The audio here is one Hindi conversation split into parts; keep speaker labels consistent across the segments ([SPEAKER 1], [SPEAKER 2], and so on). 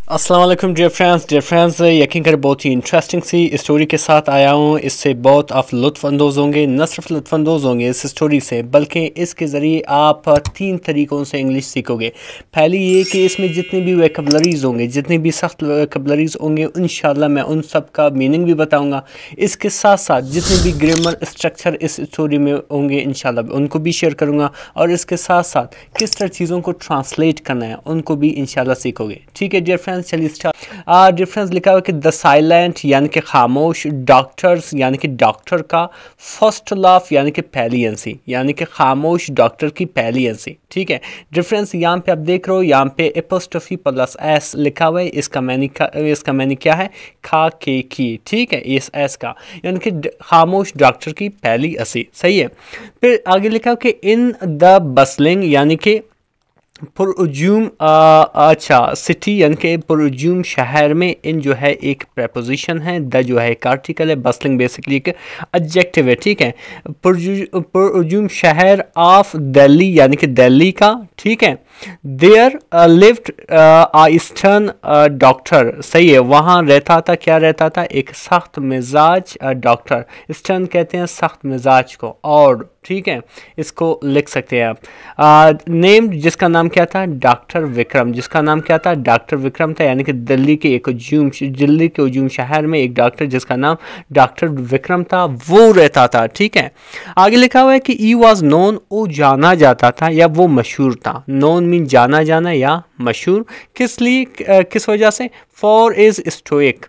[SPEAKER 1] अस्सलाम वालेकुम डियर फ्रेंड्स यकीन कर बहुत ही इंटरेस्टिंग सी स्टोरी के साथ आया हूँ। इससे बहुत आप लुत्फ़अंदोज़ होंगे। न सिर्फ लुत्फ़अंदोज़ होंगे इस स्टोरी से, बल्कि इसके ज़रिए आप 3 तरीक़ों से इंग्लिश सीखोगे। पहली ये कि इसमें जितनी भी वोकैबुलरीज़ होंगे, जितनी भी सख्त वोकैबुलरीज़ होंगे, इंशाल्लाह मैं उन सब का मीनिंग भी बताऊँगा। इसके साथ साथ जितने भी ग्रामर स्ट्रक्चर इस स्टोरी में होंगे इंशाल्लाह उनको भी शेयर करूँगा, और इसके साथ साथ किस तरह चीज़ों को ट्रांसलेट करना है उनको भी इंशाल्लाह सीखोगे। ठीक है डियर फ्रेंड्स, चलिए स्टार्ट। डिफरेंस लिखा हुआ कि द साइलेंट यानी कि खामोश, डॉक्टर्स यानी कि डॉक्टर का, फर्स्ट लाफ यानी कि पहली हंसी, यानी कि खामोश डॉक्टर की पहली हंसी। ठीक है, डिफरेंस यहाँ पे आप देख रहे हो, यहाँ पे एपोस्ट्रोफी प्लस एस लिखा हुआ है। इसका मैंने क्या है, खा के की। ठीक है, इस एस का यानी कि खामोश डॉक्टर की पहली हंसी। सही है। फिर आगे लिखा हुआ कि इन द बसलिंग यानी कि पुरजुम अच्छा सिटी यानी कि पुरजुम शहर में, इन जो है एक प्रपोजिशन है, द जो है एक आर्टिकल है, बसलिंग बेसिकली एक एडजेक्टिव है। ठीक है, पुरजुम शहर ऑफ दिल्ली यानी कि दिल्ली का। ठीक है, देयर लिव्ड ईस्टर्न डॉक्टर। सही है, वहाँ रहता था, क्या रहता था, एक सख्त मिजाज डॉक्टर। ईस्टर्न कहते हैं सख्त मिजाज को, और ठीक है इसको लिख सकते हैं आप। नेम जिसका नाम क्या था, डॉक्टर विक्रम। जिसका नाम क्या था, डॉक्टर विक्रम था, यानी कि दिल्ली के उजूम शहर में एक डॉक्टर जिसका नाम डॉक्टर विक्रम था वो रहता था। ठीक है, आगे लिखा हुआ है कि ई वॉज नोन, वो जाना जाता था या वो मशहूर था। नोन मीन जाना जाना या मशहूर। किस लिए, किस वजह से, फॉर इज स्टोइक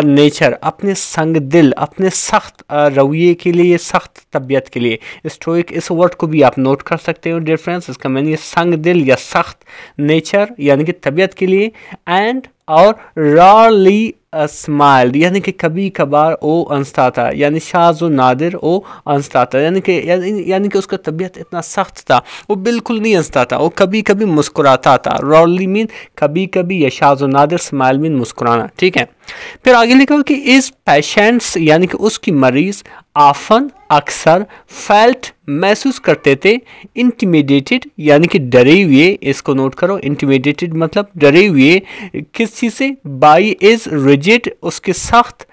[SPEAKER 1] नेचर, अपने संग दिल, अपने सख्त रवैये के लिए, सख्त तबीयत के लिए। स्टोइक इस वर्ड को भी आप नोट कर सकते हो डियर फ्रेंड्स, इसका मैंने संग दिल या सख्त नेचर यानी कि तबीयत के लिए। एंड और रॉली स्माइल यानी कि कभी कभार वो हंसता था, यानी शाज़ व नादिर वो हंसता था, यानी कि उसका तबीयत इतना सख्त था वो बिल्कुल नहीं हंसता था, वो कभी कभी मुस्कुराता था। रॉली मीन कभी कभी, या शाज़ व नादिर, स्माइल मीन मुस्कुराना। ठीक है, फिर आगे लिखा कि इस पेशेंट्स यानी कि उसकी मरीज, आफन अक्सर, फेल्ट महसूस करते थे, इंटिमिडेटेड यानी कि डरे हुए। इसको नोट करो, इंटिमिडेटेड मतलब डरे हुए। किस चीज़ से, बाई इज रिजिड उसके सख्त,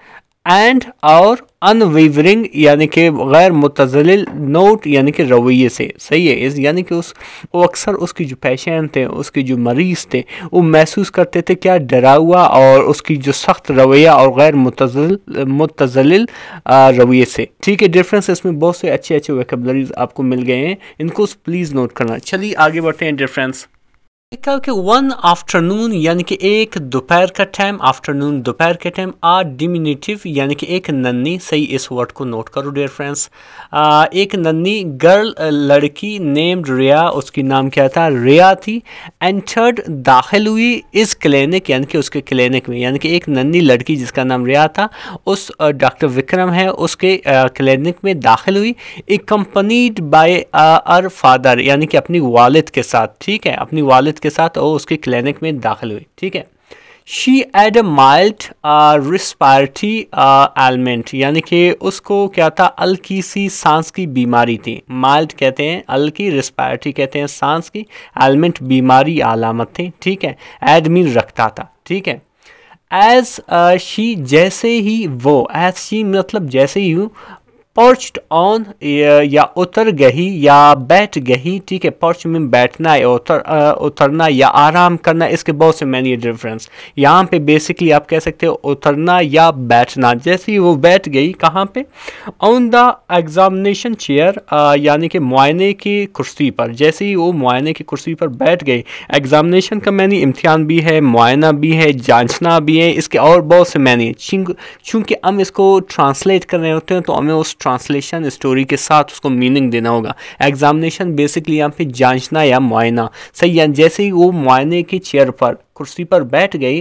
[SPEAKER 1] एंड और अनवेवरिंग यानी कि गैर मुतज़ल्लिल, नोट यानी कि रवैये से। सही है, इस यानी कि वो अक्सर उसकी जो पेशेंट थे, उसके जो मरीज़ थे, वो महसूस करते थे क्या, डरा हुआ, और उसकी जो सख्त रवैया और गैर मुतज़ल्लिल रवैये से। ठीक है, डिफरेंस इसमें बहुत से अच्छे अच्छे वोकैबुलरीज आपको मिल गए हैं, इनको प्लीज़ नोट करना। चलिए आगे बढ़ते हैं डिफरेंस। लिखा कि वन आफ्टरनून यानी कि एक दोपहर का टाइम, आफ्टरनून दोपहर के टाइम। आ डिमिनिटिव यानी कि एक नन्ही। सही, इस वर्ड को नोट करो डियर फ्रेंड्स। एक नन्ही गर्ल लड़की, नेम्ड रिया, उसकी नाम क्या था, रिया थी। एंटर्ड दाखिल हुई, इस क्लिनिक यानी कि उसके क्लिनिक में, यानी कि एक नन्ही लड़की जिसका नाम रिया था उस डॉक्टर विक्रम है उसके क्लिनिक में दाखिल हुई। एकम्पनीड बाय अर फादर यानी कि अपनी वालिद के साथ। ठीक है, अपनी वालिद के साथ वो उसके क्लिनिक में दाखिल हुई। ठीक है, she had a mild respiratory ailment यानी कि उसको क्या था, हल्की सी सांस की बीमारी थी। माइल्ड कहते हैं हल्की, रिस्पायरेटरी कहते हैं सांस की, एलिमेंट बीमारी अलामत थी। ठीक है, एड मीन रखता था। ठीक है, एज शी जैसे ही वो, एज शी मतलब जैसे ही हूँ, पर्च्ड ऑन या उतर गई या बैठ गई। ठीक है, पर्च में बैठना है, उतरना या आराम करना, इसके बहुत से मैनी डिफरेंस। यहाँ पे बेसिकली आप कह सकते हो उतरना या बैठना। जैसे ही वो बैठ गई, कहाँ पे, ऑन द एग्जामिनेशन चेयर यानी कि मुआयने की कुर्सी पर। जैसे ही वो मुआयने की कुर्सी पर बैठ गई, एग्जामिनेशन का मैनी इम्तिहान भी है, मुआयना भी है, जांचना भी है, इसके और बहुत से मैनी। चूँकि हम इसको ट्रांसलेट कर रहे होते हैं तो हमें उस ट्रांसलेशन स्टोरी के साथ उसको मीनिंग देना होगा। एग्जामिनेशन बेसिकली यहाँ पे जांचना या मुआयना। सही है, जैसे ही वो मुआयने की चेयर पर, कुर्सी पर बैठ गई।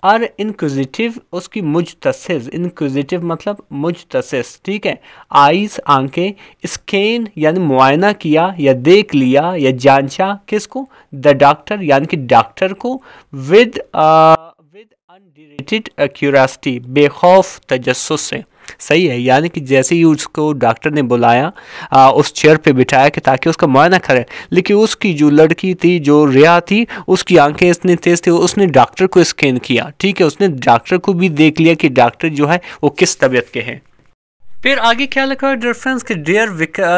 [SPEAKER 1] और इनक्विजिटिव उसकी मुजतसिस, इनक्विजिटिव मतलब मुजतसिस। ठीक है, आइज आंखें, स्कैन यानी मुआयना किया या देख लिया या जांचा, किसको, द डॉक्टर यानी कि डॉक्टर को। विद अनडिरेटेड क्यूरियोसिटी बेखौफ तजस्सुस से। सही है, यानी कि जैसे ही उसको डॉक्टर ने बुलाया उस चेयर पे बिठाया कि ताकि उसका मुआयना करे, लेकिन उसकी जो लड़की थी, जो रिया थी, उसकी आंखें इतनी तेज थी, उसने डॉक्टर को स्कैन किया। ठीक है, उसने डॉक्टर को भी देख लिया कि डॉक्टर जो है वो किस तबीयत के हैं। फिर आगे क्या लिखा है डिफरेंस कि डियर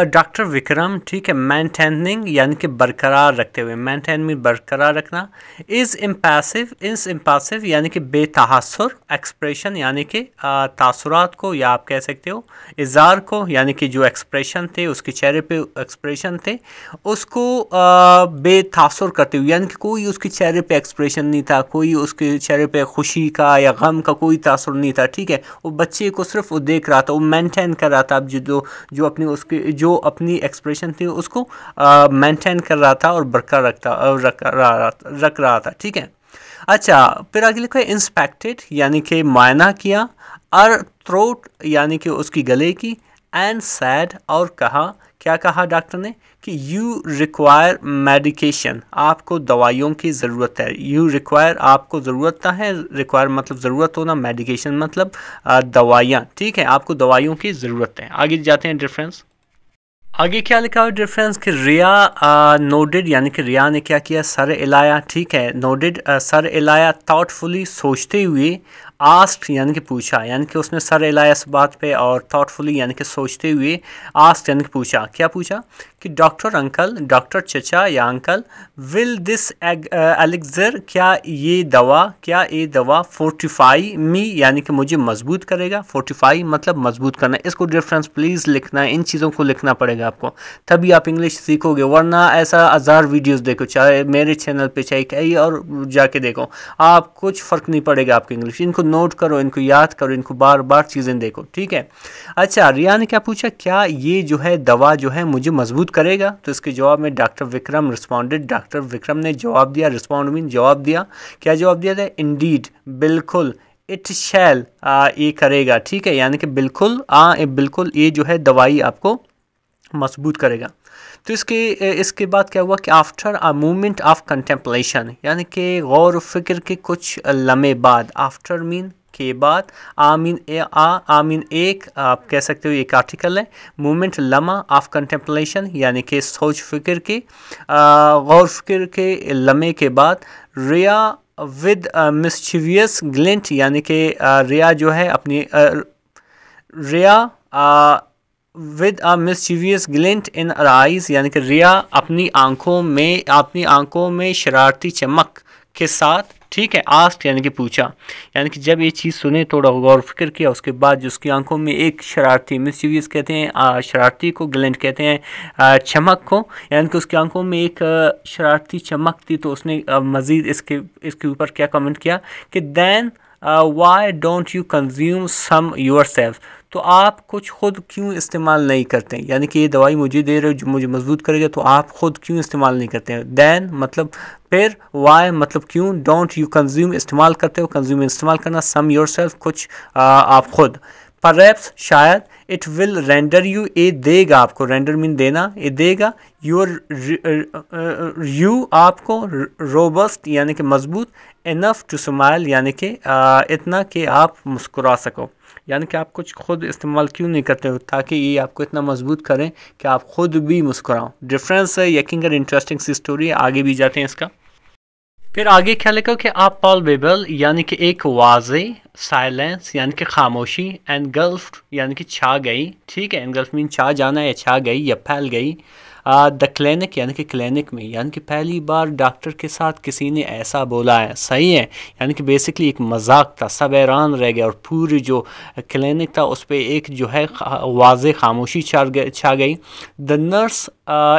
[SPEAKER 1] डॉक्टर विक्रम, ठीक है, मेंटेनिंग यानी कि बरकरार रखते हुए, मेंटेन में बरकरार रखना, इज़ इम्पासिव यानी कि बेतहासुर, एक्सप्रेशन यानी कि तासुरात को, या आप कह सकते हो इज़ार को, यानी कि जो एक्सप्रेशन थे उसके चेहरे पे एक्सप्रेशन थे उसको बेतासुर करते हुए, यानी कि कोई उसके चेहरे पे एक्सप्रेशन नहीं था, कोई उसके चेहरे पे खुशी का या गम का कोई तासुर नहीं था। ठीक है, वो बच्चे को सिर्फ वो देख रहा था, वो मेंटेन कर रहा था, अब जो अपनी एक्सप्रेशन थी उसको मेंटेन कर रहा था और बरकरार रख रहा था। ठीक है, अच्छा, फिर आगे लिखा है इंस्पेक्टेड यानी कि मुआयना किया, अर थ्रोट यानी कि उसकी गले की, एंड सैड और कहा, क्या कहा डॉक्टर ने कि यू रिक्वायर मेडिकेशन, आपको दवाइयों की ज़रूरत है। यू रिक्वायर आपको ज़रूरत है, रिक्वायर मतलब ज़रूरत होना, मेडिकेशन मतलब दवाइयाँ। ठीक है, आपको दवाइयों की ज़रूरत है। आगे जाते हैं डिफरेंस। आगे क्या लिखा है डिफरेंस कि रिया नोडेड यानी कि रिया ने क्या किया, सर हिलाया। ठीक है, नोडेड सर हिलाया, थॉटफुली सोचते हुए, आस्क्ड यानी कि पूछा, यानी कि उसने सर हिलाया इस बात पे, और थॉटफुली यानी कि सोचते हुए, आस्क्ड यानी कि पूछा, क्या पूछा कि डॉक्टर अंकल, डॉक्टर चचा या अंकल, विल दिस एलिक्सर, क्या ये दवा फोर्टिफाई मी यानी कि मुझे मजबूत करेगा। फोर्टिफाई मतलब मजबूत करना। इसको डिफरेंस प्लीज़ लिखना है, इन चीज़ों को लिखना पड़ेगा आपको, तभी आप इंग्लिश सीखोगे, वरना ऐसा 1000 वीडियोस देखो, चाहे मेरे चैनल पे चाहे कहीं और जाके देखो, आप कुछ फ़र्क नहीं पड़ेगा आपकी इंग्लिश। इनको नोट करो, इनको याद करो, इनको बार बार चीज़ें देखो। ठीक है, अच्छा, रिया ने क्या पूछा, क्या ये जो है दवा जो है मुझे मजबूत करेगा। तो इसके जवाब में doctor Vikram responded, doctor Vikram ने जवाब दिया, रिस्पॉन्ड मीन जवाब दिया। क्या जवाब दिया था, इंडीड बिल्कुल, इट शैल ये करेगा। ठीक है, यानी कि बिल्कुल बिल्कुल ये जो है दवाई आपको मजबूत करेगा। तो इसके बाद क्या हुआ कि after a moment of contemplation यानी कि गौर फिक्र के कुछ लम्हे बाद, आफ्टर मीन के बाद, आमीन एक आप कह सकते हो एक आर्टिकल है, मोमेंट लम्हा ऑफ कंटेम्पलेशन यानी कि सोच फिक्र के गौर फिक्र के लम्हे के बाद, रिया विद मिस्चीवियस ग्लिंट यानी कि रिया जो है अपनी Riya with a mischievous glint in her eyes यानी कि रिया अपनी आंखों में शरारती चमक के साथ, ठीक है, आस्क यानी कि पूछा, यानी कि जब ये चीज़ सुने, थोड़ा गौर फिक्र किया, उसके बाद जो उसकी आंखों में एक शरारती, मिस्चीवियस कहते हैं शरारती को, ग्लिंट कहते हैं चमक को, यानी कि उसकी आंखों में एक शरारती चमक थी। तो उसने मज़ीद इसके ऊपर क्या कमेंट किया कि then why don't you consume some yourself, तो आप कुछ खुद क्यों इस्तेमाल नहीं करते, यानी कि ये दवाई मुझे दे रहे हो जो मुझे मजबूत करेगा, तो आप खुद क्यों इस्तेमाल नहीं करते हैं। देन मतलब फिर, वाई मतलब क्यों, डोंट यू कंज्यूम इस्तेमाल करते हो, कंज्यूम इस्तेमाल करना, सम योरसेल्फ कुछ आप खुद, परहैप्स शायद, इट विल रेंडर यू ये देगा आपको, रेंडर मीन देना, ये देगा, यू आपको, रोबस्ट यानी कि मजबूत, इनफ टू स्माइल यानी कि इतना कि आप मुस्कुरा सको, यानी कि आप कुछ खुद इस्तेमाल क्यों नहीं करते हो ताकि ये आपको इतना मजबूत करें कि आप खुद भी मुस्कुराओ। डिफरेंस है, यकीन कर इंटरेस्टिंग सी स्टोरी है। आगे भी जाते हैं इसका। फिर आगे क्या लिखा कि आप पॉलबेबल यानी कि एक वाजे, साइलेंस यानी कि खामोशी, एनगल्फ्ड यानी कि छा गई, ठीक है, एनगल्फ मीन छा जाना या छा गई या फैल गई, द क्लिनिक यानी कि क्लिनिक में, यानी कि पहली बार डॉक्टर के साथ किसी ने ऐसा बोला है, सही है, यानी कि बेसिकली एक मजाक था, सब हैरान रह गया और पूरी जो क्लिनिक था उस पर एक जो है वाजे खामोशी छा गई। द नर्स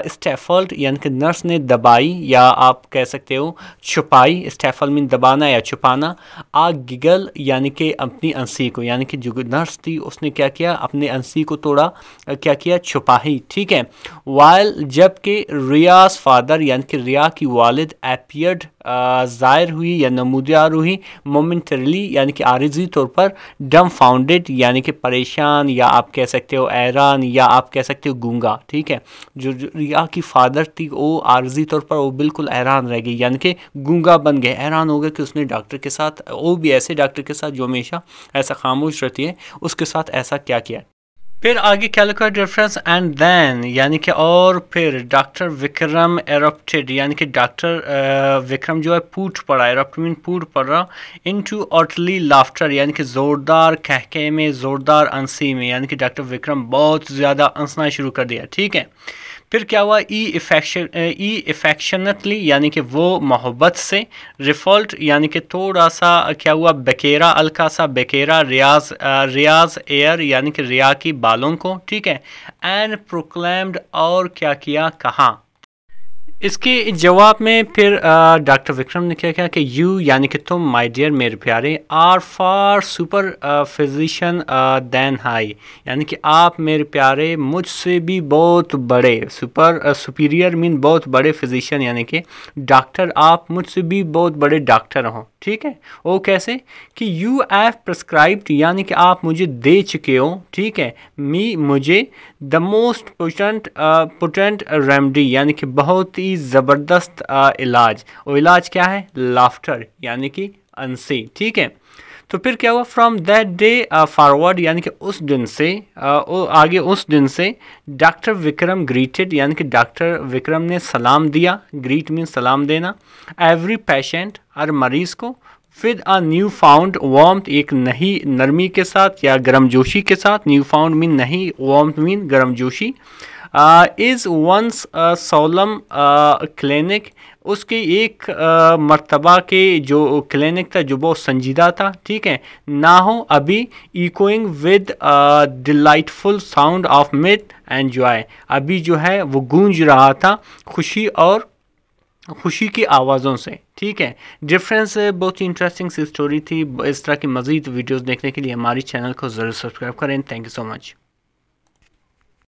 [SPEAKER 1] स्टेफल्ड यानी कि नर्स ने दबाई या आप कह सकते हो छुपाई, स्टेफल मीन दबाना या छुपाना, आ गिगल यानी कि अपनी अंसी को, यानी कि जो नर्स थी उसने क्या किया, अपने अंसी को थोड़ा क्या किया, छुपाई, ठीक है, वाइल जबकि रियाज फादर यानी कि रिया की वालिद अपीयर्ड ज़ाहिर हुई या नमूदियार हुई मोमेंटरली यानी कि आरिजी तौर पर डम फाउंडेड यानी कि परेशान या आप कह सकते हो हैरान या आप कह सकते हो गूंगा। ठीक है, जो रिया की फादर थी वो आरिजी तौर पर वो बिल्कुल हैरान रह गई यानी कि गूंगा बन गए, हैरान हो गए कि उसने डॉक्टर के साथ, वो भी ऐसे डॉक्टर के साथ जो हमेशा ऐसा खामोश रहती है, उसके साथ ऐसा क्या किया। फिर आगे क्या लिखा रेफरेंस एंड देन यानी कि और फिर डॉक्टर विक्रम एरप्टेड यानी कि डॉक्टर विक्रम जो है फूट पड़ा, एरप्ट मीन फूट पड़ा इनटू ऑटली लाफ्टर यानी कि ज़ोरदार कहके में, ज़ोरदार हंसी में, यानी कि डॉक्टर विक्रम बहुत ज़्यादा हंसना शुरू कर दिया। ठीक है, फिर क्या हुआ, ई इफेक्शनटली यानी कि वो मोहब्बत से, रिफॉल्ट यानी कि थोड़ा सा क्या हुआ, बेकेरा हल्का सा बेकेरा, रियाज एयर यानी कि रिया की बालों को। ठीक है, एंड प्रोक्लेम्ड और क्या किया, कहा। इसके जवाब में फिर डॉक्टर विक्रम ने क्या कहा कि यू यानी कि तुम माय डियर मेरे प्यारे are far super physician than I यानी कि आप मेरे प्यारे मुझसे भी बहुत बड़े, सुपर सुपीरियर मीन बहुत बड़े फिजिशियन यानी कि डॉक्टर, आप मुझसे भी बहुत बड़े डॉक्टर हो। ठीक है, वो कैसे कि यू हैव प्रिस्क्राइब्ड यानी कि आप मुझे दे चुके हो। ठीक है, मुझे द मोस्ट पोटेंट रेमेडी यानी कि बहुत ही ज़बरदस्त इलाज, वो इलाज क्या है, लाफ्टर यानी कि हंसी। ठीक है, तो फिर क्या हुआ, फ्रॉम दैट डे फॉरवर्ड यानी कि उस दिन से आगे, उस दिन से डॉक्टर विक्रम ग्रीटेड यानी कि डॉक्टर विक्रम ने सलाम दिया, ग्रीट मीन सलाम देना, एवरी पेशेंट हर मरीज़ को, with a new found warmth एक नई नरमी के साथ या गर्मजोशी के साथ, न्यू फाउंड मीन नहीं, वार्मथ मीन गर्मजोशी, इज़ वंस सोलम क्लिनिक उसके एक मर्तबा के जो क्लिनिक था जो बहुत संजीदा था। ठीक है, ना हो अभी, echoing with delightful sound of myth and Joy, अभी जो है वो गूंज रहा था खुशी और खुशी की आवाज़ों से। ठीक है, डिफरेंस बहुत ही इंटरेस्टिंग सी स्टोरी थी। इस तरह की मज़ीद वीडियोस देखने के लिए हमारी चैनल को ज़रूर सब्सक्राइब करें। Thank you so much.